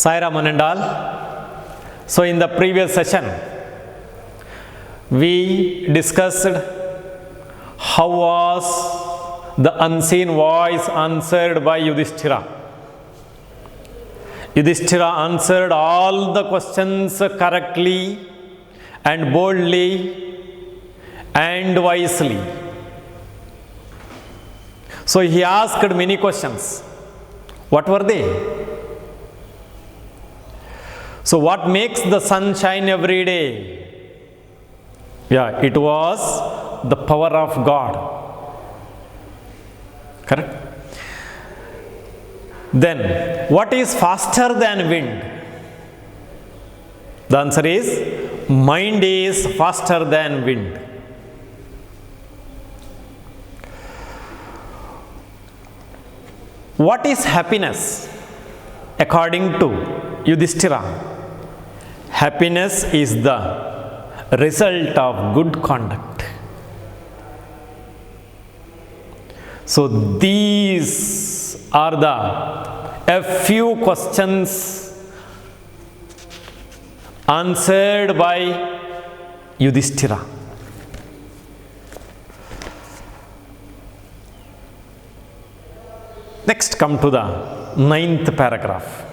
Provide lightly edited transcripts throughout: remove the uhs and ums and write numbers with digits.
Sai Ram and all. So in the previous session, we discussed how was the unseen voice answered by Yudhishthira. Yudhishthira answered all the questions correctly and boldly and wisely. So he asked many questions. What were they? So what makes the sun shine every day? Yeah, it was the power of God. Correct? Then, what is faster than wind? The answer is, mind is faster than wind. What is happiness? According to Yudhishthira, happiness is the result of good conduct. So these are a few questions answered by Yudhishthira. Next, come to the 9th paragraph.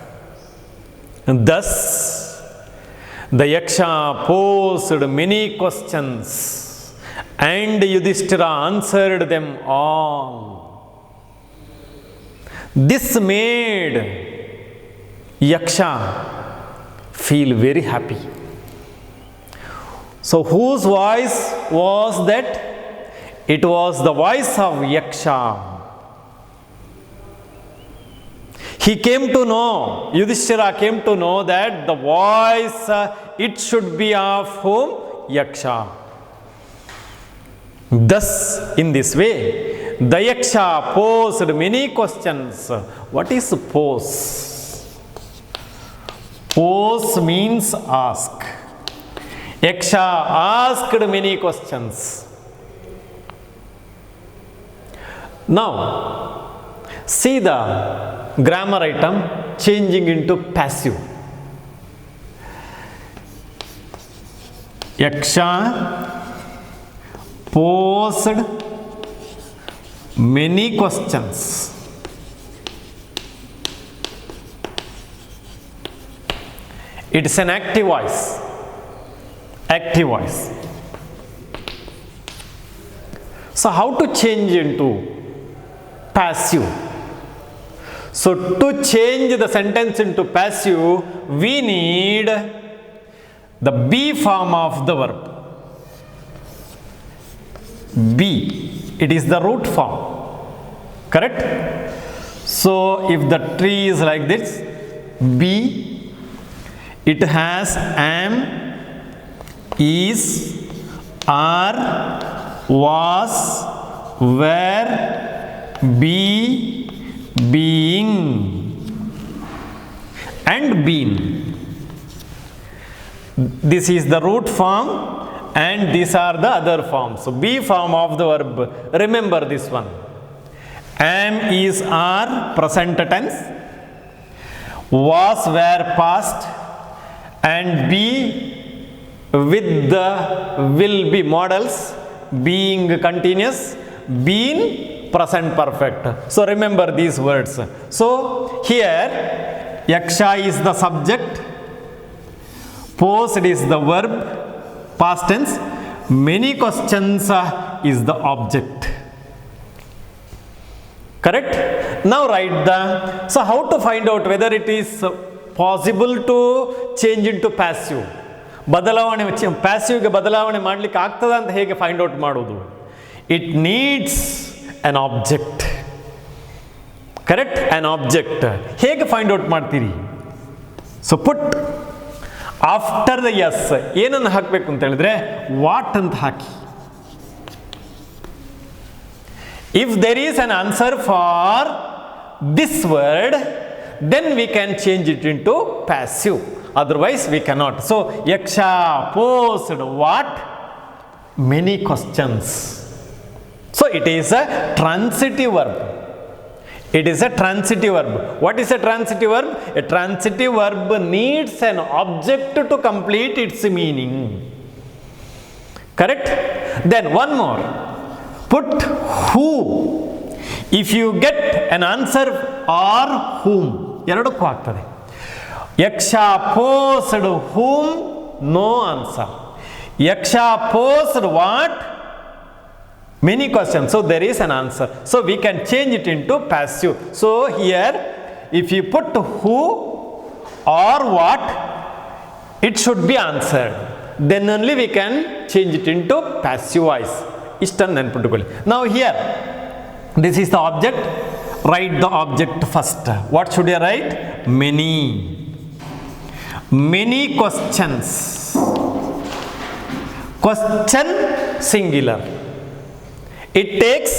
Thus, the Yaksha posed many questions and Yudhishthira answered them all. This made Yaksha feel very happy. So whose voice was that? It was the voice of Yaksha. He came to know, Yudhishthira came to know that the voice, it should be of whom? Yaksha. Thus, in this way, the Yaksha posed many questions. What is pose? Pose means ask. Yaksha asked many questions. Now, see the grammar item changing into passive. Yaksha posed many questions. It's an active voice. Active voice. So how to change into passive? So to change the sentence into passive, we need the be form of the verb. Be, it is the root form. Correct? So if the tree is like this, be, it has am, is, are, was, were, be, being and been. This is the root form and these are the other forms. So be form of the verb. Remember this one. Am, is, are present tense. Was, were past. And be with the will be models. Being continuous. Been present perfect. So remember these words. So here Yaksha is the subject, posed is the verb, past tense, many questions is the object. Correct? Now write the, so how to find out whether it is possible to change into passive? ಬದಲಾವಣೆ ಪ್ಯಾಸಿವ್ಗೆ ಬದಲಾವಣೆ ಮಾಡಲಿಕ್ಕೆ ಆಗ್ತದ ಅಂತ ಹೇಗೆ find out ಮಾಡೋದು? It needs an object. Correct? An object. ಹೇಗೆ find out ಮಾಡ್ತೀರಿ? So put after the s ಏನನ್ನು ಹಾಕಬೇಕು ಅಂತ ಹೇಳಿದ್ರೆ ವಾಟ್ ಅಂತ ಹಾಕಿ. If there is an answer for this word, then we can change it into passive. Otherwise we cannot. So Yaksha posed what? Many questions. So it is a transitive verb. It is a transitive verb. What is a transitive verb? A transitive verb needs an object to complete its meaning. Correct? Then one more. Put who. If you get an answer or whom, ಎರಡಕ್ಕೂ ಆಗ್ತದೆ. Yaksha posed whom, no answer. Yaksha posed what? Many questions. So there is an answer. So we can change it into passive. So here, if you put who or what, it should be answered. Then only we can change it into passive voice. Ishtan nenputtukolli. Now here, this is the object. Write the object first. What should you write? Many. Many questions. Question singular. It takes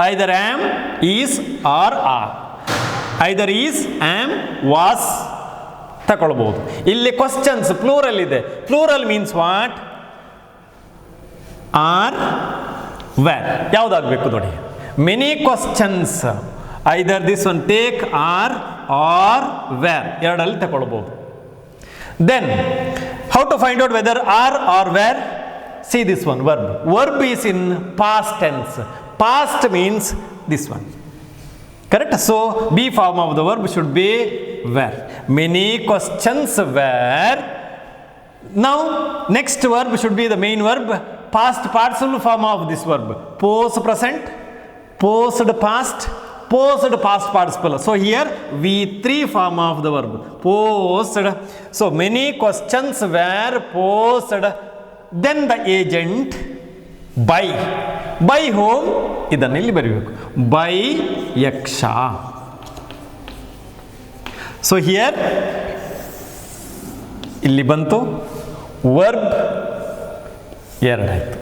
either am, is or are. Either is, am, was ತಗೊಳ್ಬಹುದು. ಇಲ್ಲಿ questions plural ಇದೆ. Plural means what? Are, were. ಯಾವುದಾಗಬೇಕು ನೋಡಿ. Many questions either this one take are or were ಎರಡಲ್ಲಿ ತಗೊಳ್ಬಹುದು. Then how to find out whether are or were? See this one, verb. Verb is in past tense. Past means this one. Correct? So, be form of the verb should be were. Many questions were. Now, next verb should be the main verb. Past partial form of this verb. Post present, post past, post past participle. So, here V3 form of the verb. Post. So, many questions were posed. Then the agent by whom ಇದನ್ನು ಇಲ್ಲಿ ಬರೀಬೇಕು. By Yaksha. So here ಇಲ್ಲಿ ಬಂತು verb ಎರಡಾಯಿತು.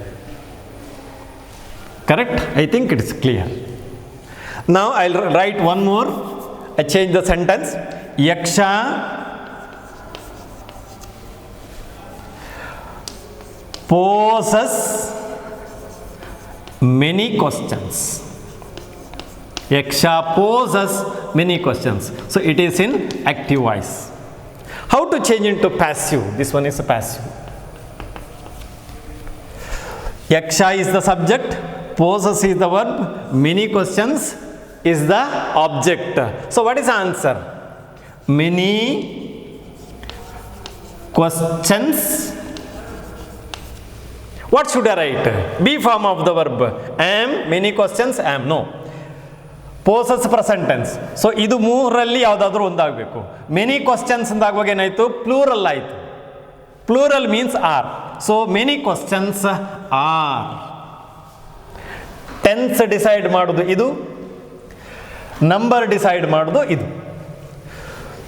Correct? I think it is clear. Now I'll write one more. I change the sentence. Yaksha poses many questions. Yaksha poses many questions. So it is in active voice. How to change into passive? This one is a passive. Yaksha is the subject, poses is the verb, many questions is the object. So what is the answer? Many questions. What should I write? Be form of the verb. Am, many questions, am. No. Poses present tense. So, ಇದು ಮೂರರಲ್ಲಿ ಯಾವುದಾದ್ರೂ ಒಂದಾಗಬೇಕು. Many questions ಅಂದಾಗುವಾಗ ಏನಾಯಿತು? Plural ಆಯಿತು. Plural means are. So, many questions are. Tense decide ಮಾಡೋದು ಇದು. Number decide ಮಾಡೋದು ಇದು.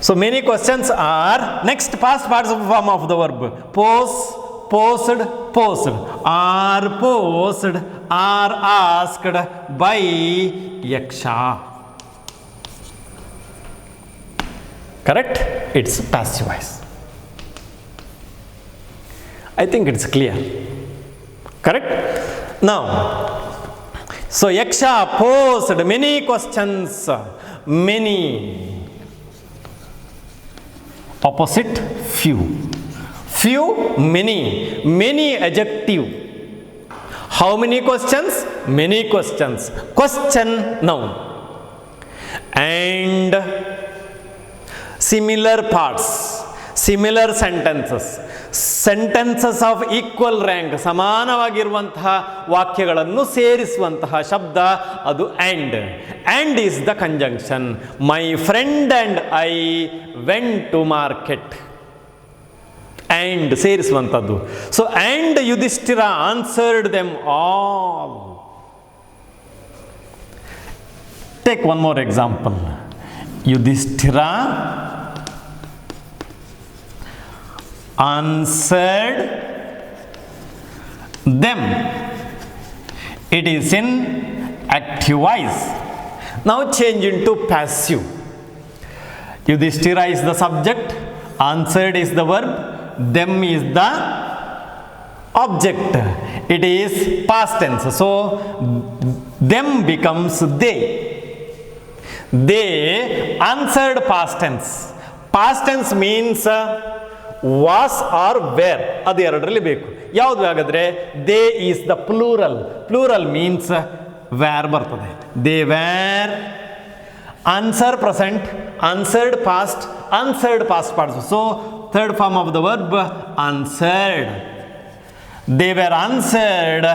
ಸೊ, many questions are. Next, past participle form of the verb. Pose. Posed, posed, are posed, are asked by Yaksha. Correct? It's passive voice. I think it's clear. Correct? Now, so Yaksha posed many questions, many. Opposite, few. Few, many. Many adjective. How many questions? Many questions. Question, noun. And similar parts. Similar sentences. Sentences of equal rank. ಸಮಾನವಾಗಿರುವಂತಹ ವಾಕ್ಯಗಳನ್ನು ಸೇರಿಸುವಂತಹ ಶಬ್ದ ಅದು and. And is the conjunction. My friend and I went to market. And ಸೇರಿಸುವಂಥದ್ದು. So and Yudhishthira answered them all. Take one more example. Yudhishthira answered them. It is in active voice. Now change into passive. Yudhishthira is the subject, answered is the verb, them is the object. It is past tense. So them becomes they. They answered past tense. Past tense means was or were, ಅದು ಎರಡರಲ್ಲಿ ಬೇಕು. ಯಾವುದು ಹಾಗಾದ್ರೆ? They is the plural. Plural means were ಬರ್ತದೆ. They were, answer present, answered past, answered past parts. So third form of the verb answered. They were answered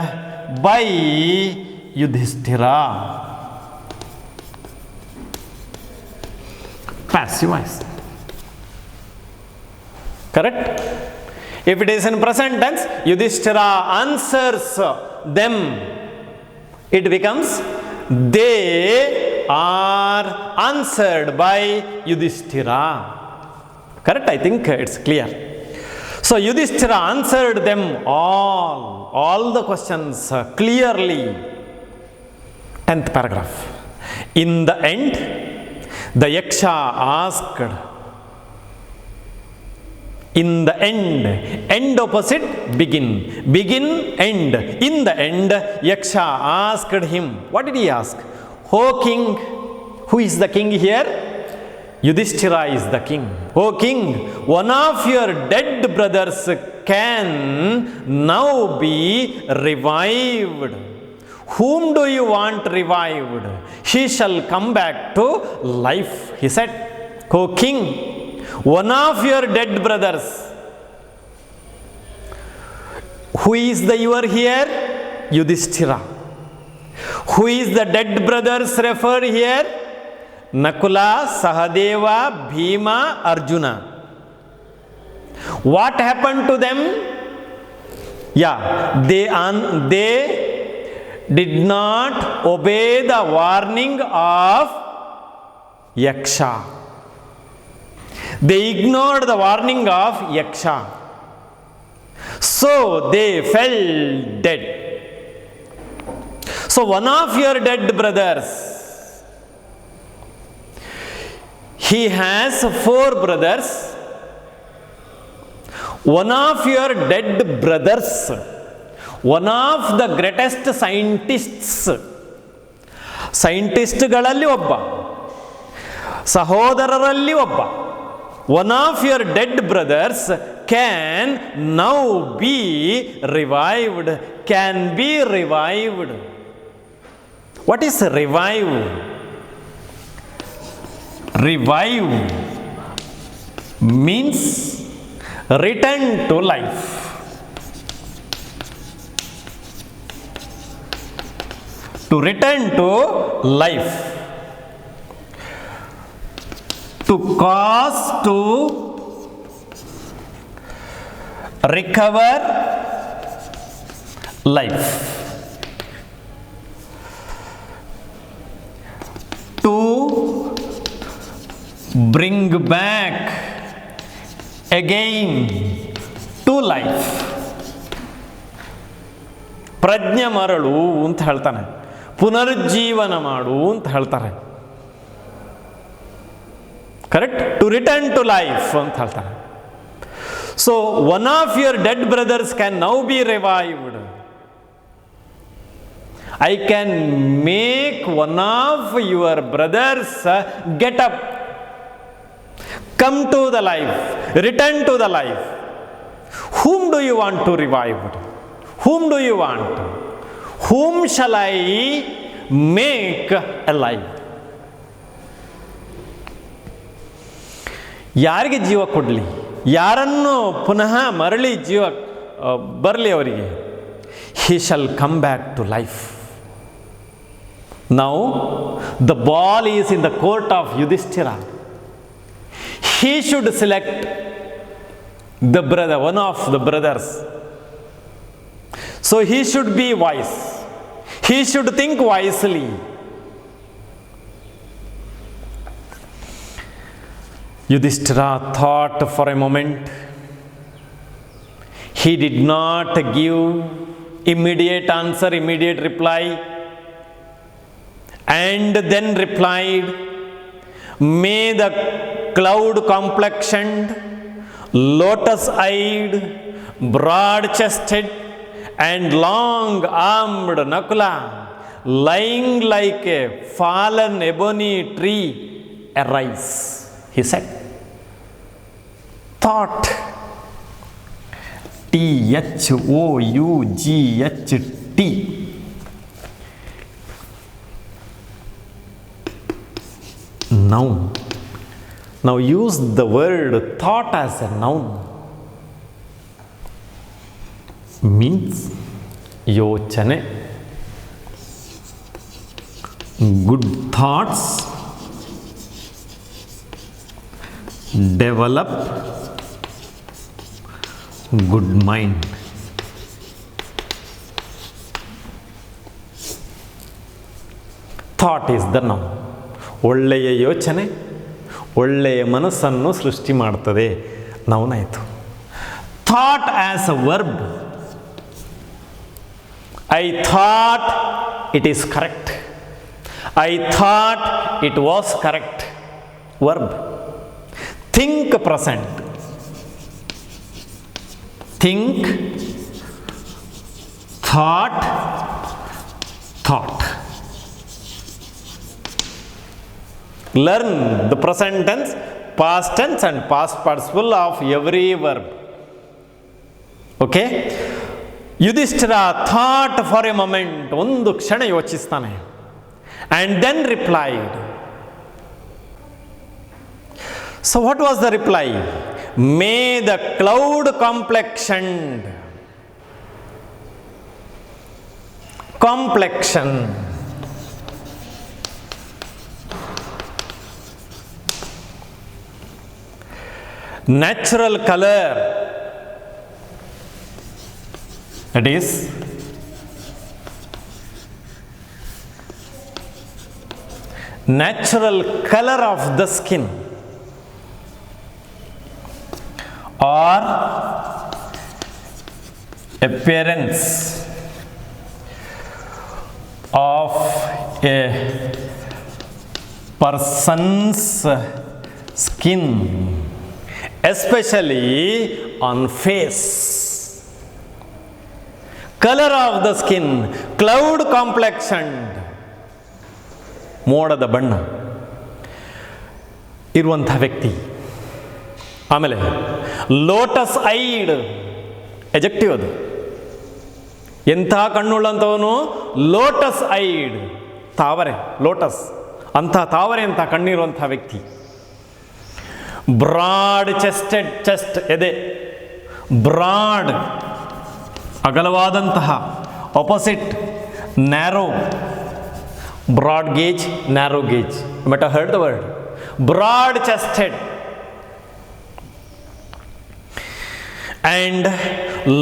by Yudhishthira. Passive voice. Correct? If it is in present tense, Yudhishthira answers them. It becomes they are answered by Yudhishthira. Correct? I think it's clear. So Yudhishthira answered them all the questions clearly. 10th paragraph. In the end, the Yaksha asked. In the end, end opposite begin, begin, end. In the end, Yaksha asked him. What did he ask? O king, who is the king here? Yudhishthira is the king. O king, one of your dead brothers can now be revived. Whom do you want revived? He shall come back to life, he said. O king, one of your dead brothers. Who is the your here? Yudhishthira. Who is the dead brothers referred here? Nakula, Sahadeva, Bhima, Arjuna. What happened to them? Yeah, they did not obey the warning of Yaksha. They ignored the warning of Yaksha. So they fell dead. So one of your dead brothers, he has 4 brothers. One of your dead brothers, one of the greatest scientists, ಸೈಂಟಿಸ್ಟ್ಗಳಲ್ಲಿ ಒಬ್ಬ, ಸಹೋದರರಲ್ಲಿ ಒಬ್ಬ, one of your dead brothers can now be revived, can be revived. What is revive? Revive means return to life. To return to life. To cause to recover life. To bring back again to life. ಪ್ರಜ್ಞೆ ಮರಳು ಅಂತ ಹೇಳ್ತಾನೆ, ಪುನರುಜ್ಜೀವನ ಮಾಡು ಅಂತ ಹೇಳ್ತಾರೆ. Correct? To return to life ಅಂತ ಹೇಳ್ತಾರೆ. So one of your dead brothers can now be revived. I can make one of your brothers get up, come to the life, return to the life. Whom do you want to revive? Whom do you want? Whom shall I make alive? ಯಾರಿಗೆ ಜೀವ ಕೊಡಲಿ? ಯಾರನ್ನು ಪುನಃ ಮರಳಿ ಜೀವ ಬರಲಿ ಅವರಿಗೆ? He shall come back to life. Now the ball is in the court of Yudhishthira. He should select the brother, one of the brothers. So he should be wise. He should think wisely. Yudhishthira thought for a moment. He did not give immediate answer, immediate reply, and then replied, "May the cloud complexioned, lotus eyed, broad chested, and long armed Nakula lying like a fallen ebony tree, arise, he said. Thought, THOUGHT. Noun. Now use the word thought as a noun. Means ಯೋಚನೆ. Good thoughts develop good mind. Thought is the noun. ಒಳ್ಳೆಯ ಯೋಚನೆ ಒಳ್ಳೆಯ ಮನಸ್ಸನ್ನು ಸೃಷ್ಟಿ ಮಾಡ್ತದೆ, noun ಆಯಿತು. Thought as a verb. I thought it is correct, I thought it was correct, verb. Think present, think, thought, thought. Learn the present tense, past tense and past participle of every verb. Okay? Yudhishthira thought for a moment, ಒಂದು ಕ್ಷಣ ಯೋಚಿಸ್ತಾನೆ, and then replied. So what was the reply? May the cloud complexioned. Complexion. Natural color, that is natural color of the skin or appearance of a person's skin, especially on face. Color of the skin, cloud complexioned, ಮೋಡದ ಬಣ್ಣ ಇರುವಂಥ ವ್ಯಕ್ತಿ. ಆಮೇಲೆ lotus ಐಡ್, ಎಜೆಕ್ಟಿವ್ ಅದು. ಎಂಥ ಕಣ್ಣುಳ್ಳಂಥವನು, lotus ಐಡ್, ತಾವರೆ, lotus ಅಂಥ ತಾವರೆ ಅಂತ ಕಣ್ಣಿರುವಂಥ ವ್ಯಕ್ತಿ. ಬ್ರಾಡ್ ಚೆಸ್ಟೆಡ್, ಚೆಸ್ಟ್ ಎದೆ, ಬ್ರಾಡ್ ಅಗಲವಾದಂತಹ, opposite narrow, broad gauge, narrow gauge. But I heard the word broad chested. And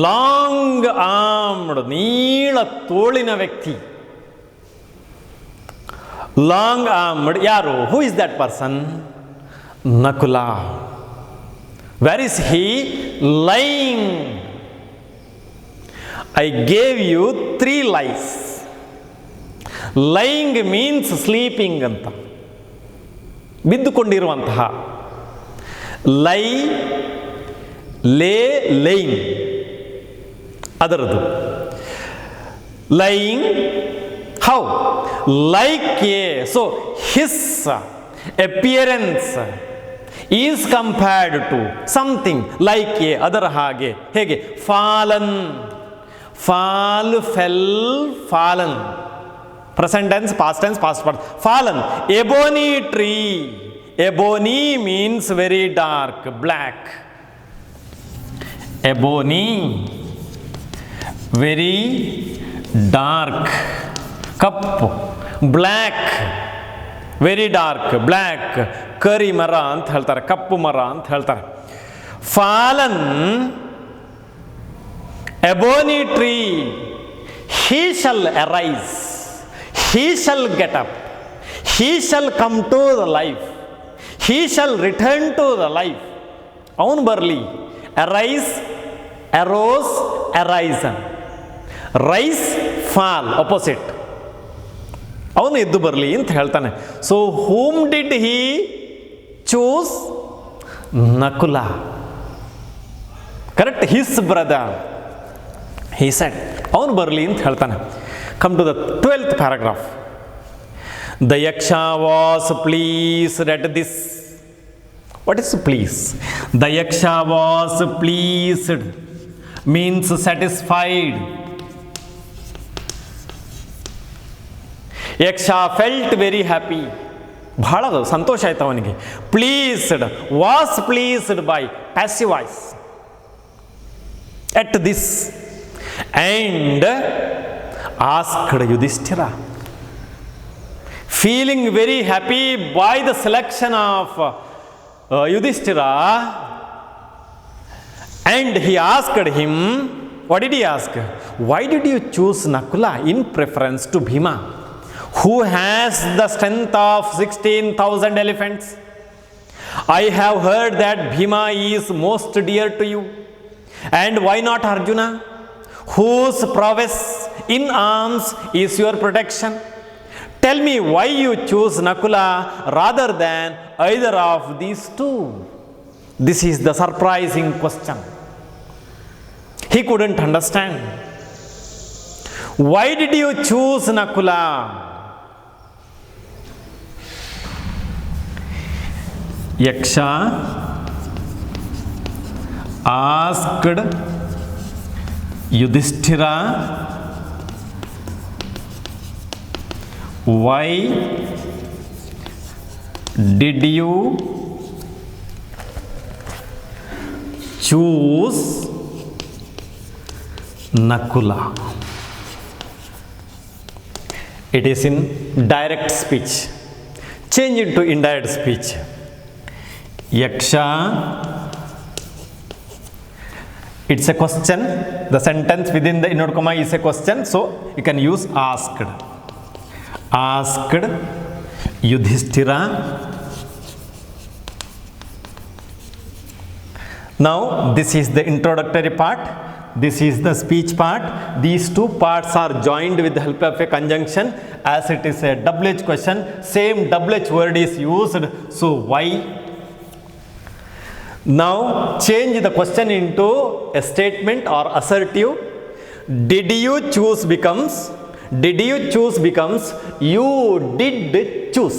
long armed, ನೀಳ ತೋಳಿನ ವ್ಯಕ್ತಿ. ಲಾಂಗ್ ಆರ್ಮ್ಡ್ ಯಾರು? Who is that person? Nakula. Where is he? Lying. I gave you 3 lies. Lying means sleeping ಅಂತ, ಬಿದ್ದುಕೊಂಡಿರುವಂತಹ. ಲೈ, ಲೇ, line ಅದರದು. Lying how? Like A. So his appearance is compared to something like a, ಅದರ ಹಾಗೆ. ಹೇಗೆ? fallen, fall, fell, fallen. present tense, past tense, past part. fallen. ebony tree. ebony means very dark, black. ebony, very dark, ಕಪ್ಪು. black, very dark, black, ಕರಿ ಮರ ಅಂತ ಹೇಳ್ತಾರೆ, ಕಪ್ಪು ಮರ ಅಂತ ಹೇಳ್ತಾರೆ. Fallen, ebony tree, he shall arise, he shall get up, he shall come to the life, he shall return to the life. ಅವನು ಬರಲಿ. Arise, arose, arisen. Rise, fall, opposite. ಅವನು ಎದ್ದು ಬರಲಿ ಅಂತ ಹೇಳ್ತಾನೆ. So whom did he choose? Nakula. Correct, his brother. He said, ಅವನು ಬರಲಿ ಅಂತ ಹೇಳ್ತಾನೆ. Come to the 12th paragraph. The Yaksha was pleased at this. What is pleased? The Yaksha was pleased means satisfied. Yaksha felt very happy. ಬಹಳ ಸಂತೋಷ ಆಯ್ತು ಅವನಿಗೆ. Pleased, was pleased by, passive voice. At this, and asked Yudhishthira, feeling very happy by the selection of Yudhishthira, and he asked him, what did he ask? Why did you choose Nakula in preference to Bhima, who has the strength of 16,000 elephants? I have heard that Bhima is most dear to you. And why not Arjuna, whose prowess in arms is your protection? Tell me why you choose Nakula rather than either of these two. This is the surprising question. He couldn't understand. Why did you choose Nakula? Yaksha asked Yudhishthira, why did you choose Nakula? It is in direct speech. Change it to indirect speech. Yaksha, it's a question. The sentence within the inward comma is a question, so you can use asked. Asked Yudhishthira. Now this is the introductory part, this is the speech part. These two parts are joined with the help of a conjunction, as it is a double H question. Same double H word is used, so why? Now change the question into a statement or assertive. Did you choose becomes you did choose.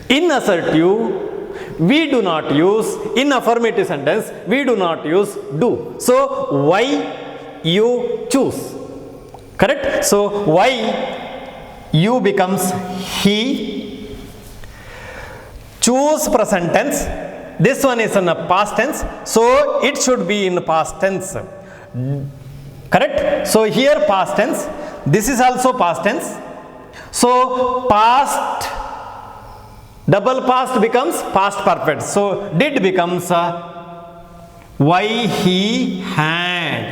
In assertive we do not use, in affirmative sentence we do not use do. So why you choose, correct? So why you becomes he. Choose present tense. This one is in a past tense, so it should be in past tense, correct? So here past tense, this is also past tense, so past, double past becomes past perfect, so did becomes why he had.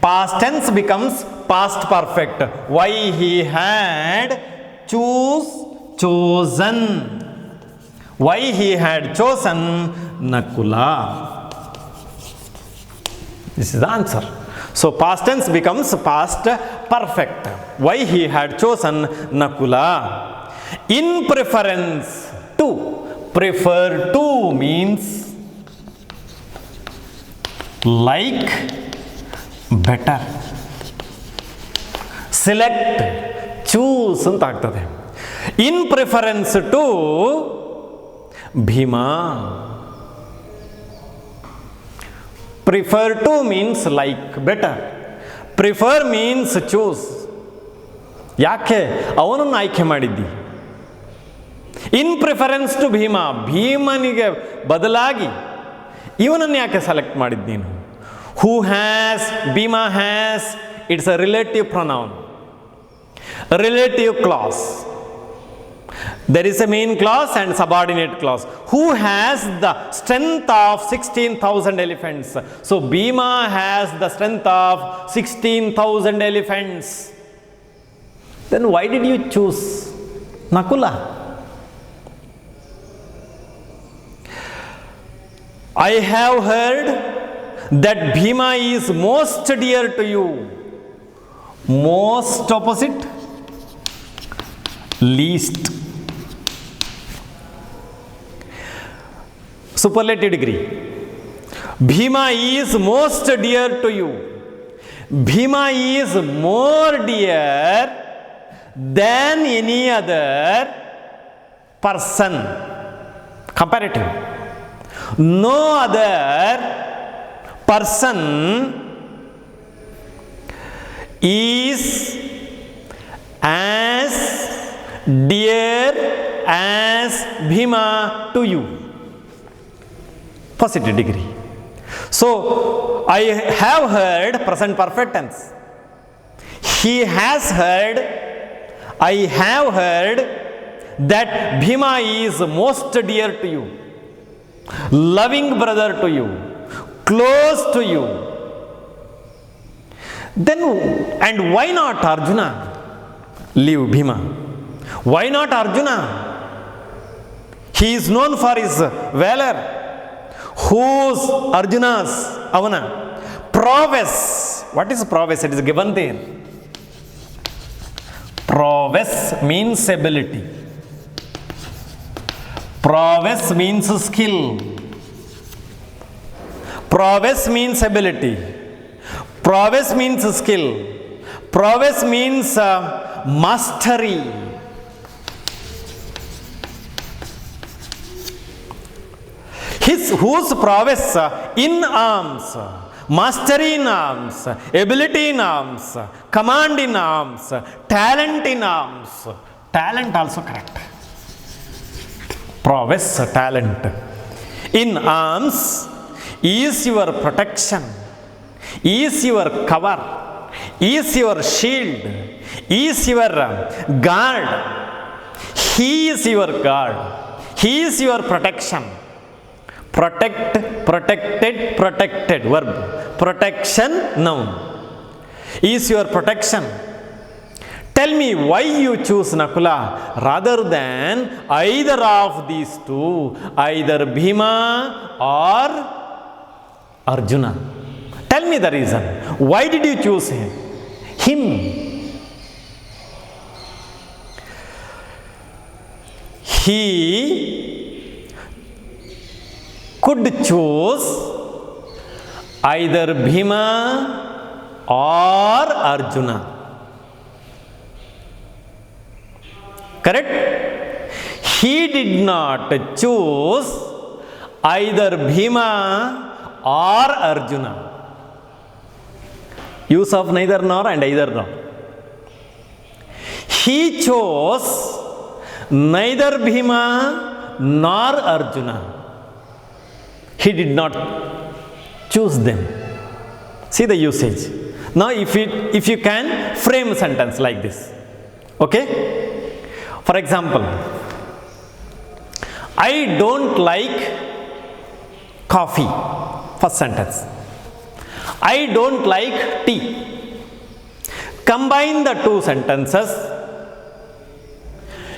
Past tense becomes past perfect, why he had chosen. Why he had chosen Nakula. This is the answer. So past tense becomes past perfect. Why he had chosen Nakula. In preference to. Prefer to means like better. Select, choose ಅಂತ ಆಗ್ತದೆ. In preference to Bhima. Prefer to means like, better. Prefer means choose. ಯಾಕೆ ಅವನನ್ನು ಆಯ್ಕೆ ಮಾಡಿದ್ದಿ? In preference to Bhima, ಭೀಮನಿಗೆ ಬದಲಾಗಿ ಇವನನ್ನು ಯಾಕೆ ಸೆಲೆಕ್ಟ್ ಮಾಡಿದ್ದು ನೀನು? Who has, Bhima has, it's a relative pronoun, a relative clause. There is a main clause and subordinate clause. Who has the strength of 16,000 elephants? So Bhima has the strength of 16,000 elephants. Then why did you choose Nakula? I have heard that Bhima is most dear to you. Most opposite, least. Superlative degree. Bhima is most dear to you. Bhima is more dear than any other person. Comparative. No other person is as dear as Bhima to you. Positive degree. So, I have heard, present perfect tense. He has heard, I have heard that Bhima is most dear to you, loving brother to you, close to you. Then, and why not Arjuna leave Bhima? Why not Arjuna? He is known for his valor. Whose Arjuna's avana prowess. What is prowess? It is given there. Prowess means ability. Prowess means skill. Prowess means ability. Prowess means skill. Prowess means mastery. Whose prowess in arms, mastery in arms, ability in arms, command in arms, talent in arms. Talent also correct. Prowess, talent. In arms is your protection, is your cover, is your shield, is your guard. He is your guard. He is your protection. Protect, protected, protected, verb. Protection, noun. Is your protection. Tell me why you choose Nakula rather than either of these two, either Bhima or Arjuna. Tell me the reason. Why did you choose him? He could choose either Bhima or Arjuna. Correct? He did not choose either Bhima or Arjuna. Use of neither nor and either nor. He chose neither Bhima nor Arjuna. He did not choose them. See the usage. Now if you can frame a sentence like this. Okay? For example, I don't like coffee. First sentence. I don't like tea. Combine the two sentences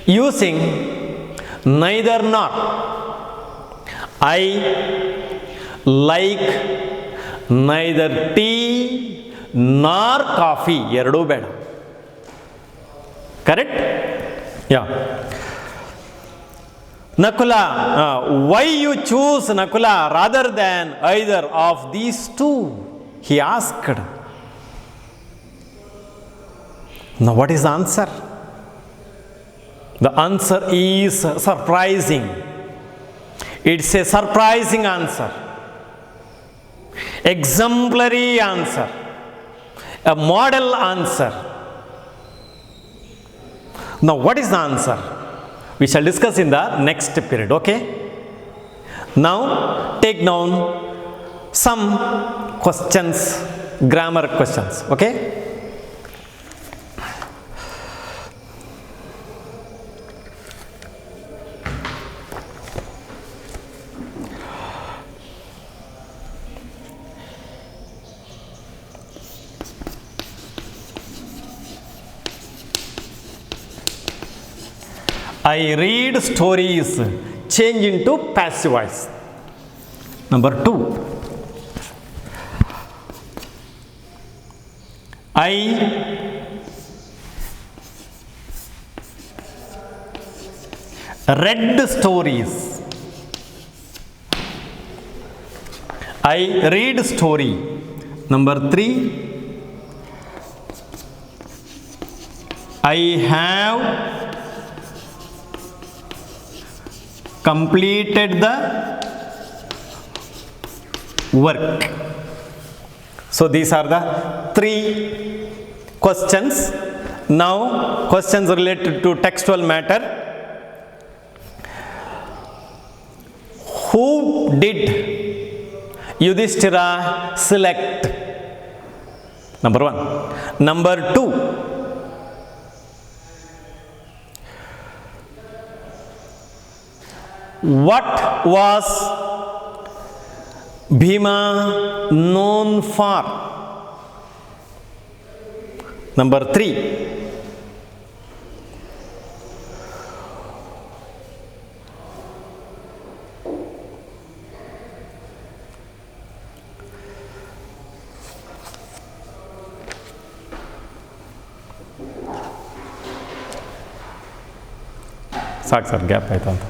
using neither nor. I like neither tea nor coffee. Eradu beda. Correct? Yeah. Nakula, why you choose Nakula rather than either of these two? He asked. Now what is the answer? The answer is surprising. It's a surprising answer. Exemplary answer. A model answer. Now what is the answer? We shall discuss in the next period, okay? Now take down some questions, grammar questions, okay? I read stories, change into passive voice. Number 2. I read stories. I read story. Number 3. I have completed the work. So these are the three questions. Now questions related to textual matter. Who did Yudhishthira select? Number one. Number two, what was Bhima known for? Number three, ಸಾಕು sir gap ಆಯ್ತು ಅಂತ